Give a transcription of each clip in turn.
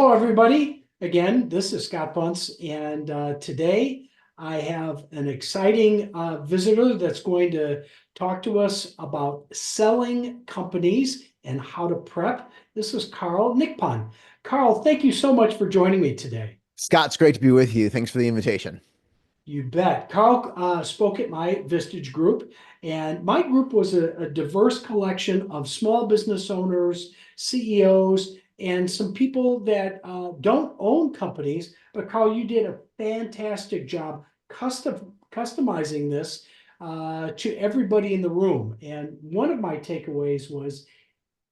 Hello, everybody. Again, this is Scott Bunce, and today I have an exciting visitor that's going to talk to us about selling companies and how to prep. This is Carl Nicpon. Carl, thank you so much for joining me today. Scott, it's great to be with you. Thanks for the invitation. You bet. Carl spoke at my Vistage group, and my group was a diverse collection of small business owners, CEOs, and some people that don't own companies. But Carl, you did a fantastic job customizing this to everybody in the room. And one of my takeaways was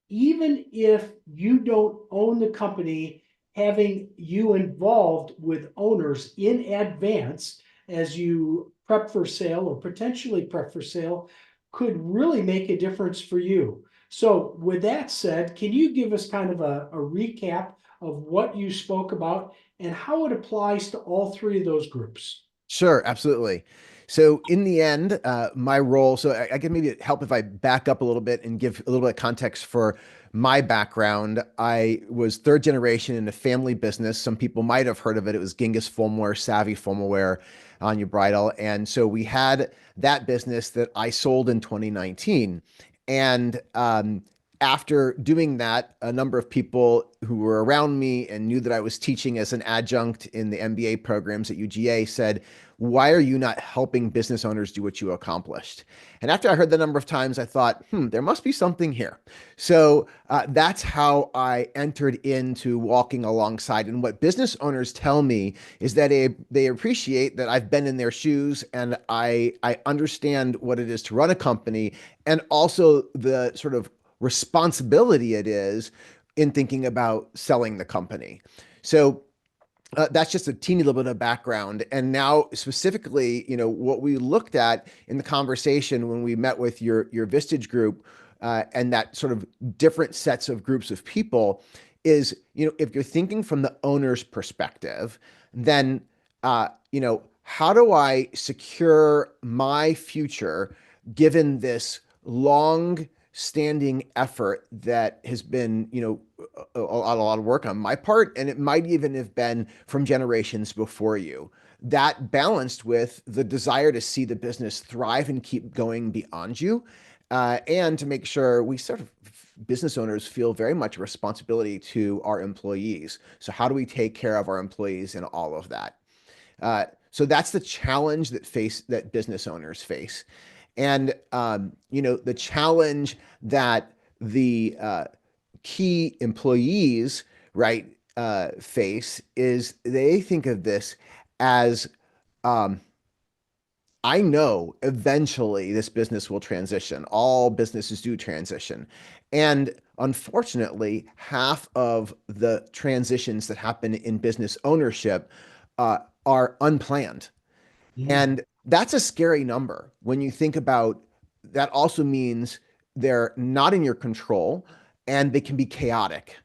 even if you don't own the company, having you involved with owners in advance as you prep for sale or potentially prep for sale could really make a difference for you. So, with that said, can you give us kind of a recap of what you spoke about and how it applies to all three of those groups? Sure, absolutely. So in the end, my role, so I can maybe help if I back up a little bit and give a little bit of context for my background. I was third generation in a family business. Some people might have heard of it. It was Genghis Foamware, Savvy Foamware on your bridal. And so we had that business that I sold in 2019. And after doing that, a number of people who were around me and knew that I was teaching as an adjunct in the MBA programs at UGA said, "Why are you not helping business owners do what you accomplished?" And after I heard the number of times, I thought, there must be something here. So that's how I entered into walking alongside. And what business owners tell me is that they appreciate that I've been in their shoes and I understand what it is to run a company and also the sort of responsibility it is in thinking about selling the company. So that's just a teeny little bit of background. And now specifically, what we looked at in the conversation when we met with your Vistage group and that sort of different sets of groups of people is, if you're thinking from the owner's perspective, then, how do I secure my future given this long standing effort that has been, a lot of work on my part, and it might even have been from generations before you. That balanced with the desire to see the business thrive and keep going beyond you, and to make sure we sort of business owners feel very much a responsibility to our employees. So how do we take care of our employees and all of that? So that's the challenge that business owners face. And the challenge that the key employees, right, face is they think of this as, I know eventually this business will transition. All businesses do transition. And unfortunately, half of the transitions that happen in business ownership are unplanned. Mm. And that's a scary number when you think about that also means they're not in your control and they can be chaotic.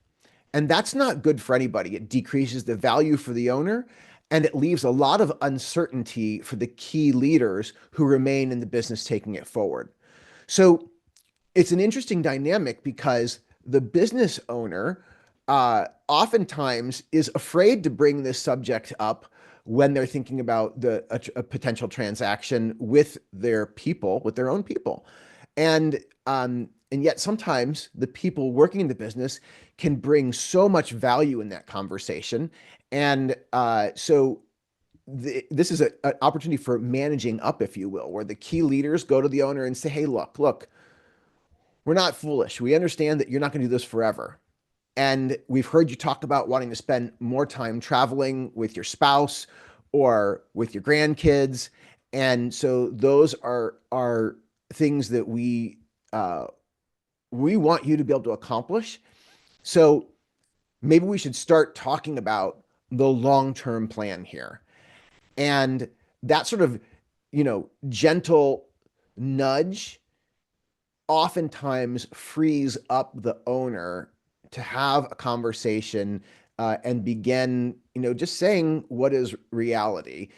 And that's not good for anybody. It decreases the value for the owner and it leaves a lot of uncertainty for the key leaders who remain in the business taking it forward. So it's an interesting dynamic because the business owner oftentimes is afraid to bring this subject up when they're thinking about a potential transaction with their people, with their own people, and yet sometimes the people working in the business can bring so much value in that conversation, and so this is an opportunity for managing up, if you will, where the key leaders go to the owner and say, "Hey, look, we're not foolish. We understand that you're not going to do this forever. And we've heard you talk about wanting to spend more time traveling with your spouse or with your grandkids. And so those are things that we want you to be able to accomplish. So maybe we should start talking about the long-term plan here." And that sort of, gentle nudge oftentimes frees up the owner to have a conversation and begin, just saying what is reality,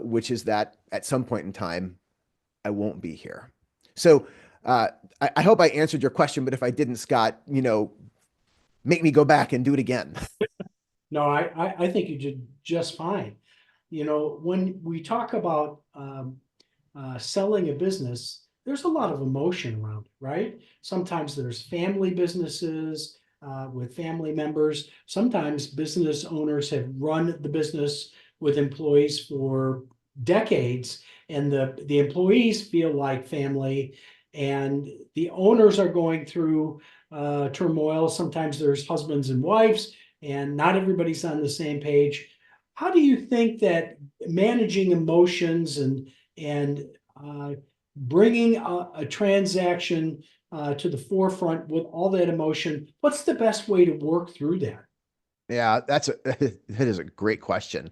which is that at some point in time, I won't be here. So I hope I answered your question, but if I didn't, Scott, make me go back and do it again. No, I think you did just fine. You know, when we talk about selling a business, there's a lot of emotion around it, right? Sometimes there's family businesses with family members. Sometimes business owners have run the business with employees for decades, and the employees feel like family, and the owners are going through turmoil. Sometimes there's husbands and wives, and not everybody's on the same page. How do you think that managing emotions and bringing a transaction to the forefront with all that emotion, what's the best way to work through that? Yeah, that is a great question.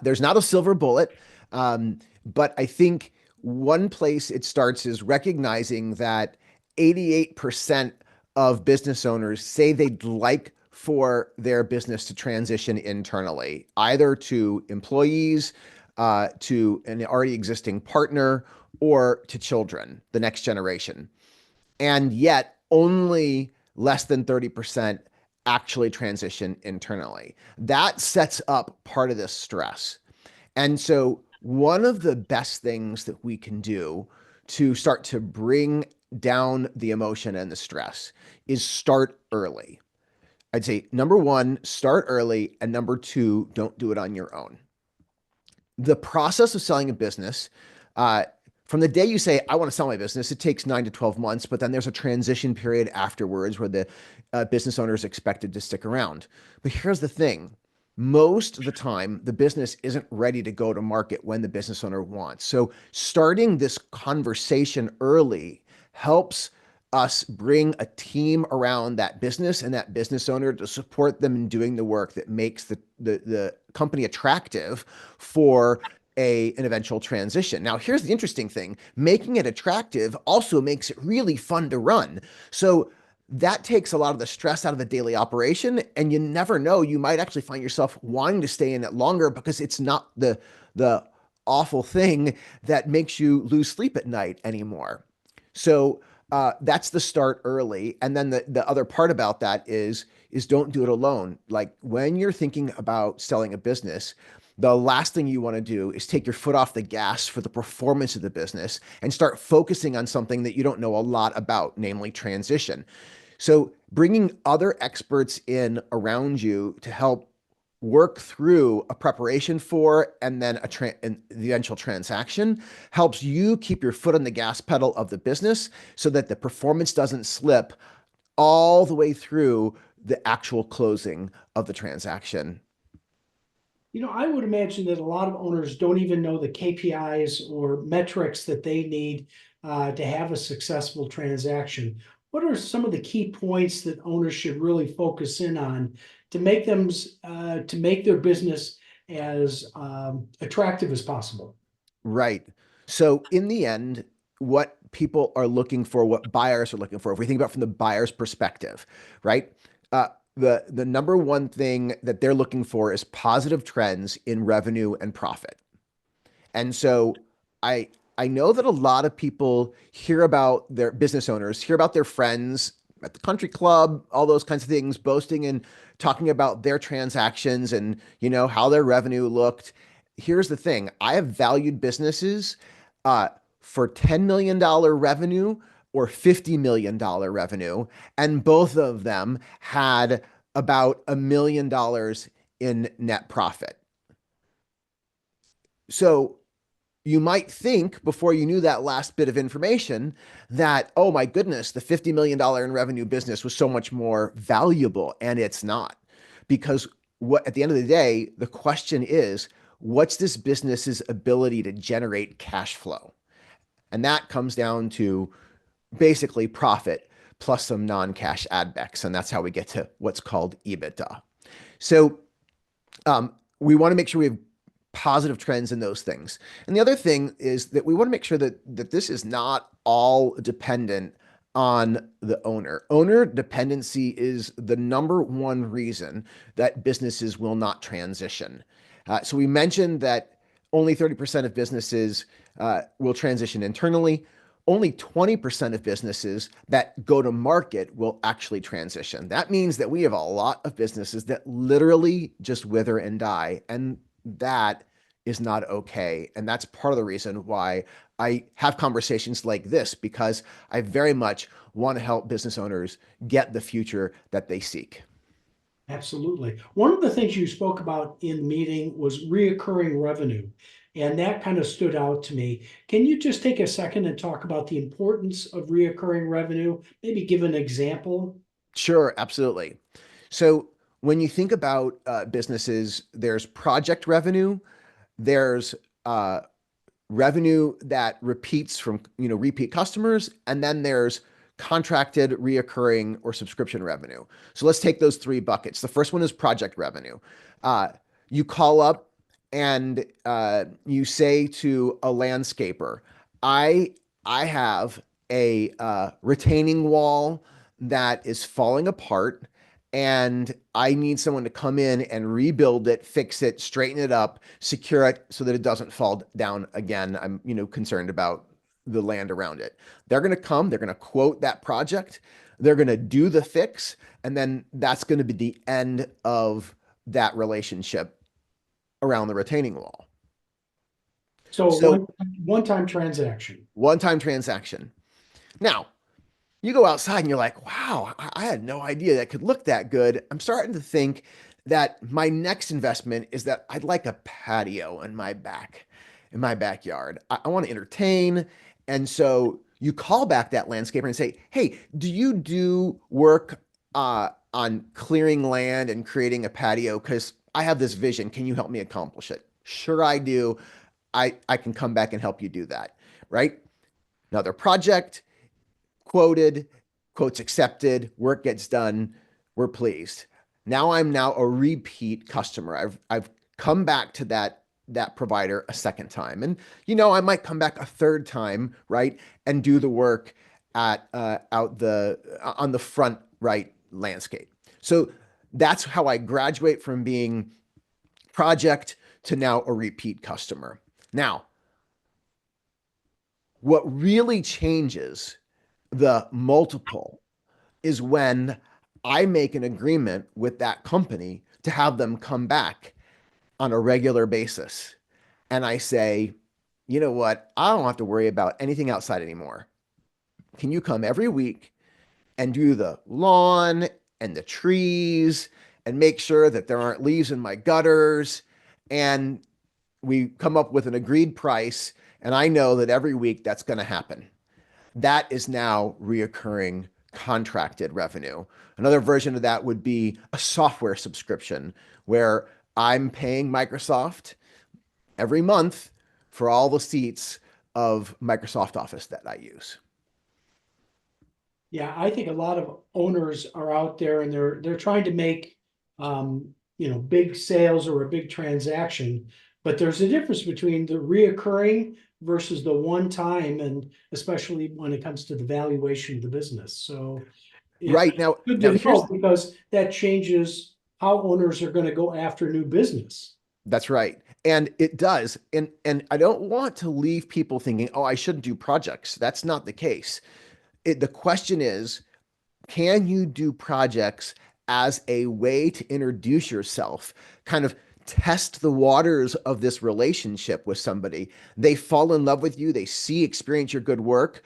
There's not a silver bullet, but I think one place it starts is recognizing that 88% of business owners say they'd like for their business to transition internally, either to employees, to an already existing partner, or to children, the next generation. And yet, only less than 30% actually transition internally. That sets up part of this stress. And so, one of the best things that we can do to start to bring down the emotion and the stress is start early. I'd say number one, start early. And number two, don't do it on your own. The process of selling a business, uh, from the day you say, I want to sell my business, it takes 9 to 12 months, but then there's a transition period afterwards where the business owner is expected to stick around. But here's the thing, most of the time, the business isn't ready to go to market when the business owner wants. So starting this conversation early helps us bring a team around that business and that business owner to support them in doing the work that makes the company attractive for an eventual transition. Now, here's the interesting thing, making it attractive also makes it really fun to run. So that takes a lot of the stress out of the daily operation, and you never know, you might actually find yourself wanting to stay in it longer because it's not the awful thing that makes you lose sleep at night anymore. So that's the start early. And then the other part about that is don't do it alone. Like when you're thinking about selling a business, the last thing you want to do is take your foot off the gas for the performance of the business and start focusing on something that you don't know a lot about, namely transition. So bringing other experts in around you to help work through a preparation for and then and the eventual transaction helps you keep your foot on the gas pedal of the business so that the performance doesn't slip all the way through the actual closing of the transaction. You know, I would imagine that a lot of owners don't even know the KPIs or metrics that they need to have a successful transaction. What are some of the key points that owners should really focus in on to make them to make their business as attractive as possible? Right. So in the end, what people are looking for, what buyers are looking for, if we think about from the buyer's perspective, right? Uh, the number one thing that they're looking for is positive trends in revenue and profit. And so I I know that a lot of people hear about their business owners, hear about their friends at the country club, all those kinds of things, boasting and talking about their transactions and how their revenue looked. Here's the thing: I have valued businesses for $10 million revenue or $50 million revenue, and both of them had about $1 million in net profit. So you might think before you knew that last bit of information that, oh my goodness, the $50 million in revenue business was so much more valuable. And it's not. Because what at the end of the day, the question is, what's this business's ability to generate cash flow? And that comes down to basically profit plus some non-cash add backs. And that's how we get to what's called EBITDA. So we want to make sure we have positive trends in those things. And the other thing is that we want to make sure that this is not all dependent on the owner. Owner dependency is the number one reason that businesses will not transition. So we mentioned that only 30% of businesses will transition internally. only 20% of businesses that go to market will actually transition. That means that we have a lot of businesses that literally just wither and die. And that is not okay. And that's part of the reason why I have conversations like this, because I very much want to help business owners get the future that they seek. Absolutely. One of the things you spoke about in the meeting was reoccurring revenue, and that kind of stood out to me. Can you just take a second and talk about the importance of reoccurring revenue? Maybe give an example? Sure, absolutely. So when you think about businesses, there's project revenue, there's revenue that repeats from repeat customers, and then there's contracted reoccurring or subscription revenue. So let's take those three buckets. The first one is project revenue. uh, you call up and you say to a landscaper, I have a retaining wall that is falling apart, and I need someone to come in and rebuild it, fix it, straighten it up, secure it so that it doesn't fall down again. I'm, concerned about the land around it. They're going to come, they're going to quote that project, they're going to do the fix, and then that's going to be the end of that relationship around the retaining wall. So So one-time transaction. one-time transaction. Now, you go outside and you're like, wow, I had no idea that could look that good. I'm starting to think that my next investment is that I'd like a patio in my backyard. I want to entertain. And so you call back that landscaper and say, hey, do you do work on clearing land and creating a patio? Because I have this vision. Can you help me accomplish it? Sure, I do. I can come back and help you do that. Right? Another project quoted, quotes accepted, work gets done, we're pleased. Now I'm a repeat customer. I've come back to that provider a second time, and I might come back a third time, right, and do the work at on the front right landscape. So that's how I graduate from being project to now a repeat customer. Now, what really changes the multiple is when I make an agreement with that company to have them come back on a regular basis. And I say, you know what? I don't have to worry about anything outside anymore. Can you come every week and do the lawn and the trees and make sure that there aren't leaves in my gutters? And we come up with an agreed price. And I know that every week that's going to happen. That is now reoccurring contracted revenue. Another version of that would be a software subscription where I'm paying Microsoft every month for all the seats of Microsoft Office that I use. Yeah, I think a lot of owners are out there and they're trying to make big sales or a big transaction, but there's a difference between the reoccurring versus the one time, and especially when it comes to the valuation of the business. So it's Right now, good now to here's know because that changes how owners are going to go after new business. That's right. And it does. And I don't want to leave people thinking, oh, I shouldn't do projects. That's not the case. The question is, can you do projects as a way to introduce yourself, kind of test the waters of this relationship with somebody? They fall in love with you, they experience your good work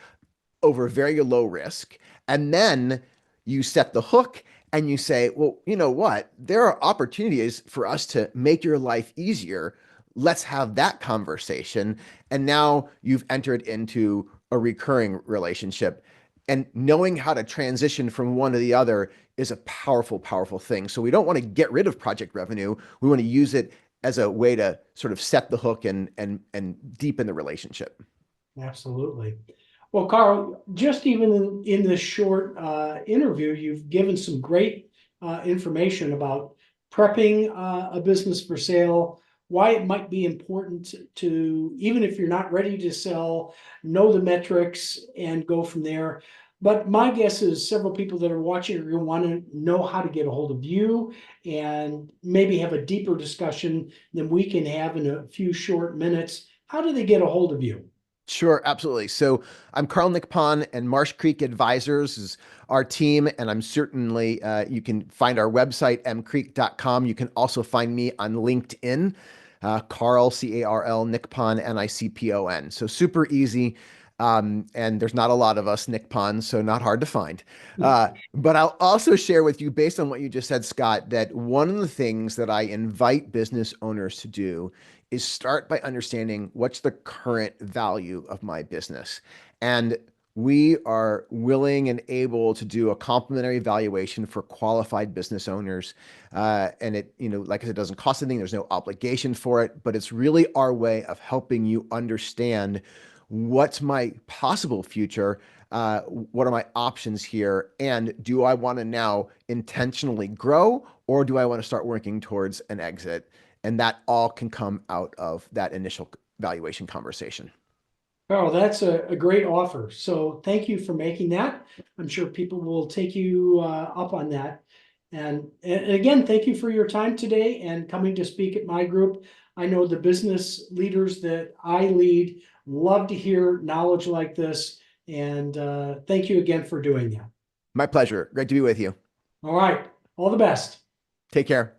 over very low risk. And then you set the hook and you say, well, you know what? There are opportunities for us to make your life easier. Let's have that conversation. And now you've entered into a recurring relationship. And knowing how to transition from one to the other is a powerful, powerful thing. So we don't want to get rid of project revenue. We want to use it as a way to sort of set the hook and deepen the relationship. Absolutely. Well, Carl, just even in this short interview, you've given some great information about prepping a business for sale, why it might be important to, even if you're not ready to sell, know the metrics and go from there. But my guess is several people that are watching are going to want to know how to get a hold of you and maybe have a deeper discussion than we can have in a few short minutes. How do they get a hold of you? Sure, absolutely. So I'm Carl Nicpon, and Marsh Creek Advisors is our team. And I'm certainly, you can find our website, mcreek.com. You can also find me on LinkedIn, Carl, Carl, Nicpon, Nicpon. So super easy. And there's not a lot of us Nicpon, so not hard to find. But I'll also share with you, based on what you just said, Scott, that one of the things that I invite business owners to do is start by understanding what's the current value of my business. And we are willing and able to do a complimentary evaluation for qualified business owners. And it, like I said, doesn't cost anything. There's no obligation for it, but it's really our way of helping you understand what's my possible future. What are my options here? And do I want to now intentionally grow, or do I want to start working towards an exit? And that all can come out of that initial valuation conversation. Carl, that's a great offer. So thank you for making that. I'm sure people will take you up on that. And again, thank you for your time today and coming to speak at my group. I know the business leaders that I lead love to hear knowledge like this. And thank you again for doing that. My pleasure. Great to be with you. All right. All the best. Take care.